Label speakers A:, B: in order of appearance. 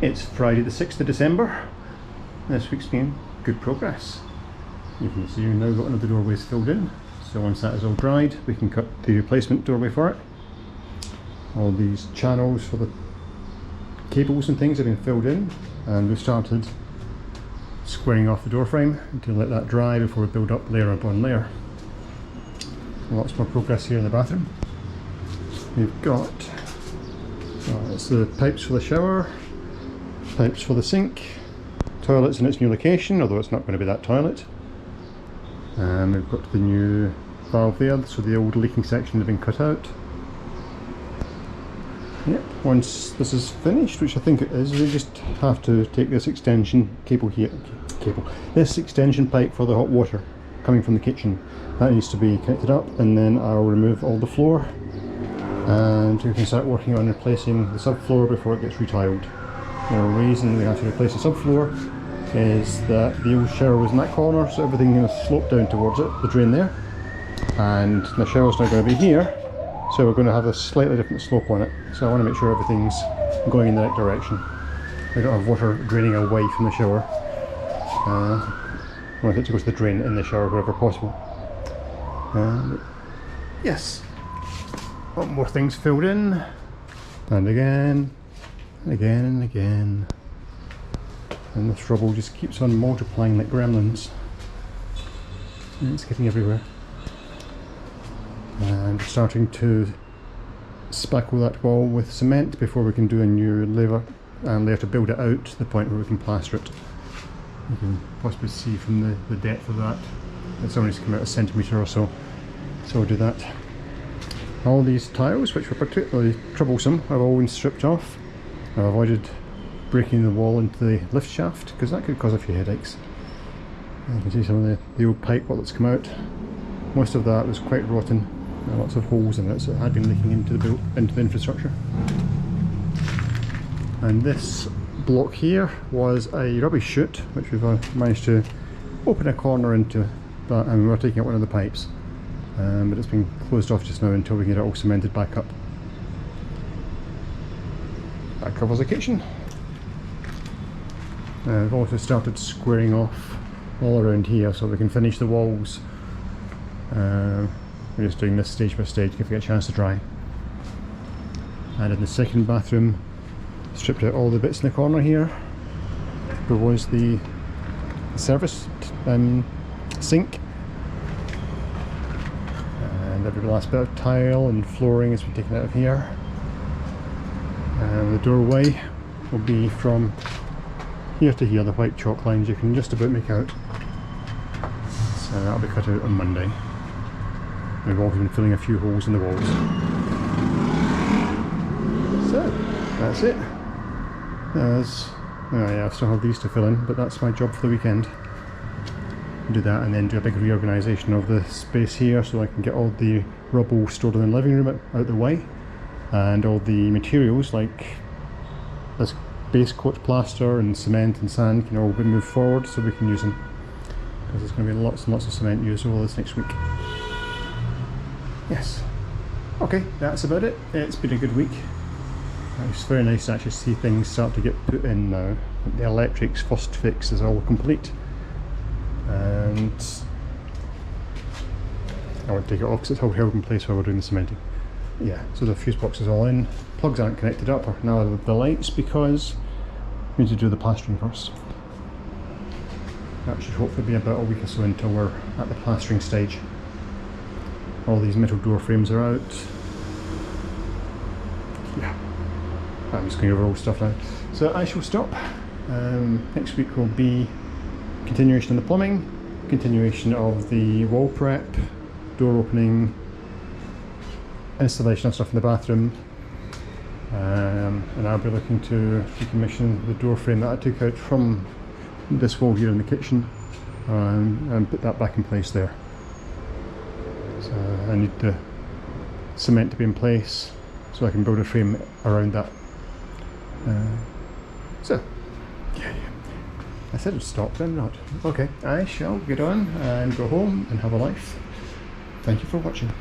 A: It's Friday the 6th of December. This week's been good progress. You can see we've now got one of the doorways filled in, so once that is all dried we can cut the replacement doorway for it. All these channels for the cables and things have been filled in, and we've started squaring off the door frame to let that dry before we build up layer upon layer. Lots more progress here in the bathroom. We've got it's the pipes for the shower, pipes for the sink, toilets in its new location, although it's not going to be that toilet. And we've got the new valve there, so the old leaking section has been cut out. Yep, once this is finished, which I think it is, we just have to take this extension this extension pipe for the hot water coming from the kitchen. That needs to be connected up, and then I'll remove all the floor and we can start working on replacing the subfloor before it gets retiled. The reason we have to replace the subfloor is that the old shower was in that corner, so everything is sloped down towards it, the drain there, and the shower's now going to be here, so we're going to have a slightly different slope on it. So I want to make sure everything's going in the right direction. We don't have water draining away from the shower. I want it to go to the drain in the shower wherever possible. Yes, one more things filled in, and again, and again, and again. And this rubble just keeps on multiplying like gremlins. And it's getting everywhere. And we're starting to spackle that wall with cement before we can do a new layer to build it out to the point where we can plaster it. You can possibly see from the depth of that, it's only come out a centimetre or so. So we'll do that. All these tiles, which were particularly troublesome, I've all been stripped off. I've avoided breaking the wall into the lift shaft because that could cause a few headaches. You can see some of the old pipe that's come out. Most of that was quite rotten. There are lots of holes in it, so it had been leaking into the infrastructure. And this block here was a rubbish chute, which we've managed to open a corner into, and we're taking out one of the pipes. But it's been closed off just now until we get it all cemented back up. That covers the kitchen. I've also started squaring off all around here so we can finish the walls. We're just doing this stage by stage, give it a chance to dry. And in the second bathroom, stripped out all the bits in the corner here. There was the service sink, and every last bit of tile and flooring has been taken out of here. And the doorway will be from here to here, the white chalk lines you can just about make out. So that'll be cut out on Monday. We've also been filling a few holes in the walls. So that's it. I still have these to fill in, but that's my job for the weekend. Do that and then do a big reorganisation of the space here so I can get all the rubble stored in the living room out the way, and all the materials like this base coat plaster and cement and sand can all be moved forward so we can use them, because there's going to be lots and lots of cement used over this next week. Yes. Okay, that's about it. It's been a good week. It's very nice to actually see things start to get put in now. The electrics first fix is all complete, and I won't take it off because it's all held in place while we're doing the cementing. Yeah, so the fuse box is all in. Plugs aren't connected up, or now the lights, because we need to do the plastering first. That should hopefully be about a week or so until we're at the plastering stage. All these metal door frames are out. Yeah, I'm just going over old stuff now. So I shall stop. Next week will be continuation of the plumbing, continuation of the wall prep, door opening, installation of stuff in the bathroom, and I'll be looking to decommission the door frame that I took out from this wall here in the kitchen, and put that back in place there. So I need the cement to be in place so I can build a frame around that. Yeah. I said I'd stop, then not. Okay, I shall get on and go home and have a life. Thank you for watching.